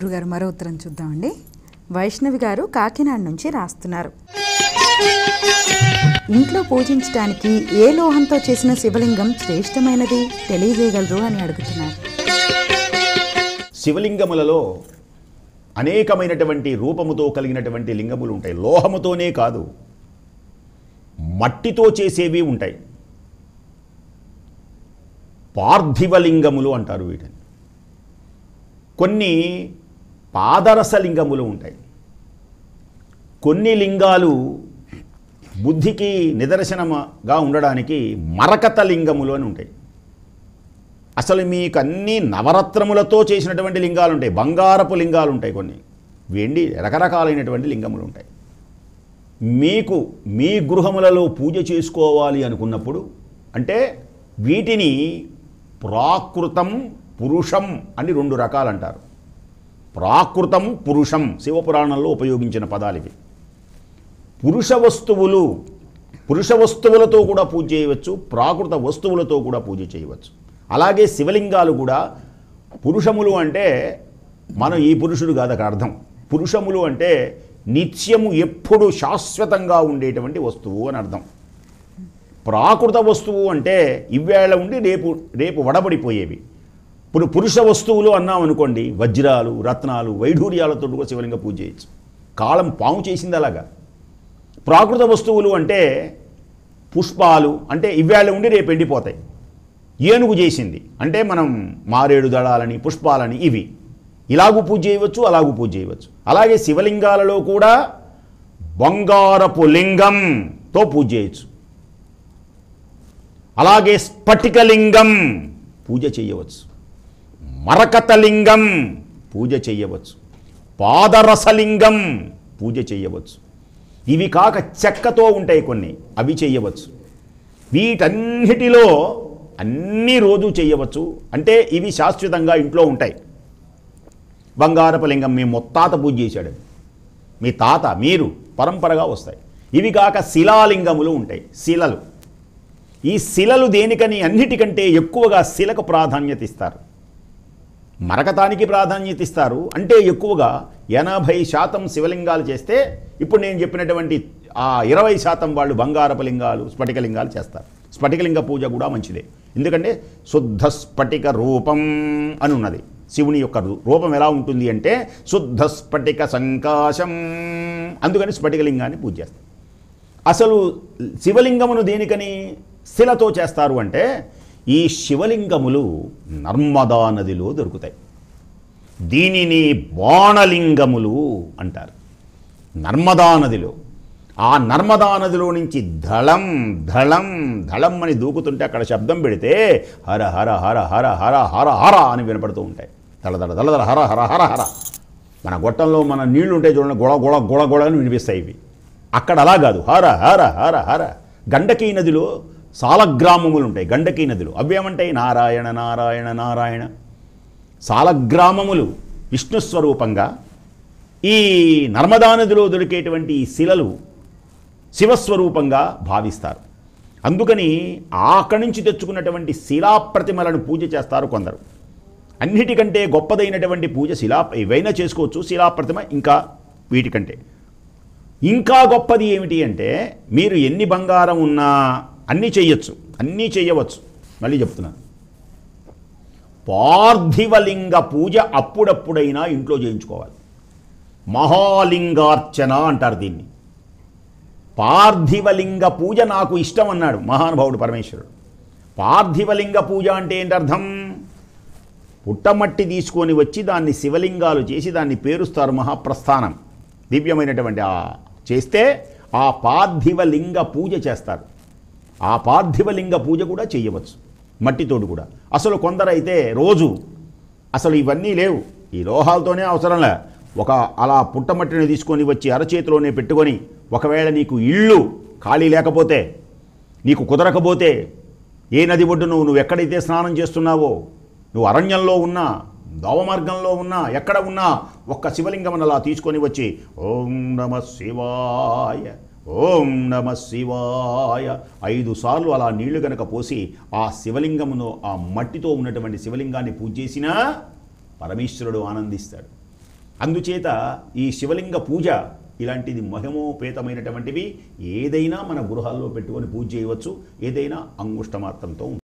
గురుగారు మరో ఉత్తరం చూద్దామండి. వైష్ణవి గారు కాకినాడ నుంచి రాస్తున్నారు. ఇంట్లో పూజించడానికి ఏ లోహంతో చేసిన శివలింగం శ్రేష్టమైనది తెలియజేయగలరు అని అడుగుతున్నారు. శివలింగములలో అనేకమైనటువంటి రూపముతో కలిగినటువంటి లింగములు ఉంటాయి. లోహముతోనే కాదు, మట్టితో చేసేవి ఉంటాయి. పార్థివలింగములు అంటారు వీటిని. కొన్ని పాదరసలింగములు ఉంటాయి. కొన్ని లింగాలు బుద్ధికి నిదర్శనముగా ఉండడానికి మరకత లింగములు అని ఉంటాయి. అసలు మీకు అన్ని నవరత్నములతో చేసినటువంటి లింగాలు ఉంటాయి. బంగారపు లింగాలు ఉంటాయి. కొన్ని వెండి రకరకాలైనటువంటి లింగములు ఉంటాయి. మీకు మీ గృహములలో పూజ చేసుకోవాలి అనుకున్నప్పుడు అంటే వీటిని ప్రాకృతం పురుషం అని రెండు రకాలు అంటారు. ప్రాకృతం పురుషం శివపురాణంలో ఉపయోగించిన పదాలు ఇవి. పురుష వస్తువులతో కూడా పూజ చేయవచ్చు, ప్రాకృత వస్తువులతో కూడా పూజ చేయవచ్చు. అలాగే శివలింగాలు కూడా పురుషములు అంటే మనం ఈ పురుషుడు కాదు అక్కడ అర్థం. పురుషములు అంటే నిత్యము ఎప్పుడు శాశ్వతంగా ఉండేటువంటి వస్తువు అని అర్థం. ప్రాకృత వస్తువు అంటే ఇవేళ ఉండి రేపు వడబడిపోయేవి. ఇప్పుడు పురుష వస్తువులు అన్నాం అనుకోండి, వజ్రాలు, రత్నాలు, వైఢూర్యాలతో కూడా శివలింగ పూజ చేయొచ్చు. కాలం పాము చేసింది అలాగా. ప్రాకృత వస్తువులు అంటే పుష్పాలు అంటే ఇవేళ ఉండి రేపు ఎండిపోతాయి. ఏనుగు చేసింది అంటే మనం మారేడు దళాలని, పుష్పాలని, ఇవి ఇలాగూ పూజ చేయవచ్చు, అలాగూ పూజ చేయవచ్చు. అలాగే శివలింగాలలో కూడా బంగారపు లింగంతో పూజ చేయవచ్చు. అలాగే స్ఫటికలింగం పూజ చేయవచ్చు, మరకతలింగం పూజ చేయవచ్చు, పాదరసలింగం పూజ చేయవచ్చు. ఇవి కాక చెక్కతో ఉంటాయి కొన్ని, అవి చేయవచ్చు. వీటన్నిటిలో అన్ని రోజు చేయవచ్చు. అంటే ఇవి శాశ్వతంగా ఇంట్లో ఉంటాయి. బంగారపు లింగం మీ ముత్తాత పూజ చేశాడు, మీ తాత, మీరు పరంపరగా వస్తాయి. ఇవి కాక శిలాలింగములు ఉంటాయి. శిలలు, ఈ శిలలు దేనికని అన్నిటికంటే ఎక్కువగా శిలకు ప్రాధాన్యత ఇస్తారు, మరకతానికి ప్రాధాన్యత ఇస్తారు. అంటే ఎక్కువగా 80% శివలింగాలు చేస్తే ఇప్పుడు నేను చెప్పినటువంటి ఆ 20% వాళ్ళు బంగారపు లింగాలు, స్ఫటికలింగాలు చేస్తారు. స్ఫటికలింగ పూజ కూడా మంచిదే. ఎందుకంటే శుద్ధ స్ఫటిక రూపం అని ఉన్నది. శివుని యొక్క రూపం ఎలా ఉంటుంది అంటే శుద్ధ స్ఫటిక సంకాశం. అందుకని స్ఫటికలింగాన్ని పూజ చేస్తారు. అసలు శివలింగమును దేనికని శిలతో చేస్తారు అంటే ఈ శివలింగములు నర్మదా నదిలో దొరుకుతాయి. దీనిని బాణలింగములు అంటారు. నర్మదా నదిలో, ఆ నర్మదా నదిలో నుంచి ధళం ధళం ధళం అని దూకుతుంటే అక్కడ శబ్దం పెడితే హర హర హర హర హర హర హర అని వినపడుతూ ఉంటాయి. దళదళ దళదళ హర హర హర హర. మన గొట్టంలో మన నీళ్లు ఉంటాయి చూడండి, గొడ గొడ గొడ గొడ అని వినిపిస్తాయి ఇవి. అక్కడ అలా కాదు, హర హర హర హర. గండకీ నదిలో సాలగ్రామములు ఉంటాయి. గండకీ నదిలో అవేమంటాయి? నారాయణ నారాయణ నారాయణ. సాలగ్రామములు విష్ణు స్వరూపంగా, ఈ నర్మదా నదిలో దొరికేటువంటి ఈ శిలలు శివస్వరూపంగా భావిస్తారు. అందుకని అక్కడి నుంచి తెచ్చుకున్నటువంటి శిలాప్రతిమలను పూజ చేస్తారు కొందరు. అన్నిటికంటే గొప్పదైనటువంటి పూజ ఏవైనా చేసుకోవచ్చు, శిలాప్రతిమ ఇంకా వీటికంటే ఇంకా గొప్పది ఏమిటి అంటే మీరు ఎన్ని బంగారం ఉన్నా అన్నీ చేయొచ్చు, అన్నీ చేయవచ్చు. మళ్ళీ చెప్తున్నాను, పార్థివలింగ పూజ అప్పుడప్పుడైనా ఇంట్లో చేయించుకోవాలి. మహాలింగార్చన అంటారు దీన్ని. పార్థివలింగ పూజ నాకు ఇష్టం అన్నాడు మహానుభావుడు పరమేశ్వరుడు. పార్థివలింగ పూజ అంటే ఏంటి అర్థం? పుట్టమట్టి తీసుకొని వచ్చి దాన్ని శివలింగాలు చేసి దాన్ని పేరుస్తారు మహాప్రస్థానం. దివ్యమైనటువంటి చేస్తే ఆ పార్థివలింగ పూజ చేస్తారు. ఆ పార్థివలింగ పూజ కూడా చేయవచ్చు, మట్టితోడు కూడా. అసలు కొందరైతే రోజు అసలు ఇవన్నీ లేవు, ఈ లోహాలతోనే అవసరంలే, ఒక అలా పుట్టమట్టిని తీసుకొని వచ్చి అరచేతిలోనే పెట్టుకొని, ఒకవేళ నీకు ఇల్లు ఖాళీ లేకపోతే, నీకు కుదరకపోతే, ఏ నది ఒడ్డు నువ్వు ఎక్కడైతే స్నానం చేస్తున్నావో, నువ్వు అరణ్యంలో ఉన్నా, దోవ మార్గంలో ఉన్నా, ఎక్కడ ఉన్నా, ఒక్క శివలింగం అలా తీసుకొని వచ్చి ఓం నమ శివాయ ఓం నమ శివాయ 5 సార్లు అలా నీళ్లు గనక పోసి ఆ శివలింగమును, ఆ మట్టితో ఉన్నటువంటి శివలింగాన్ని పూజ చేసినా పరమేశ్వరుడు ఆనందిస్తాడు. అందుచేత ఈ శివలింగ పూజ ఇలాంటిది మహిమోపేతమైనటువంటివి ఏదైనా మన గృహాల్లో పెట్టుకొని పూజ చేయవచ్చు, ఏదైనా అంగుష్టమాత్రంతో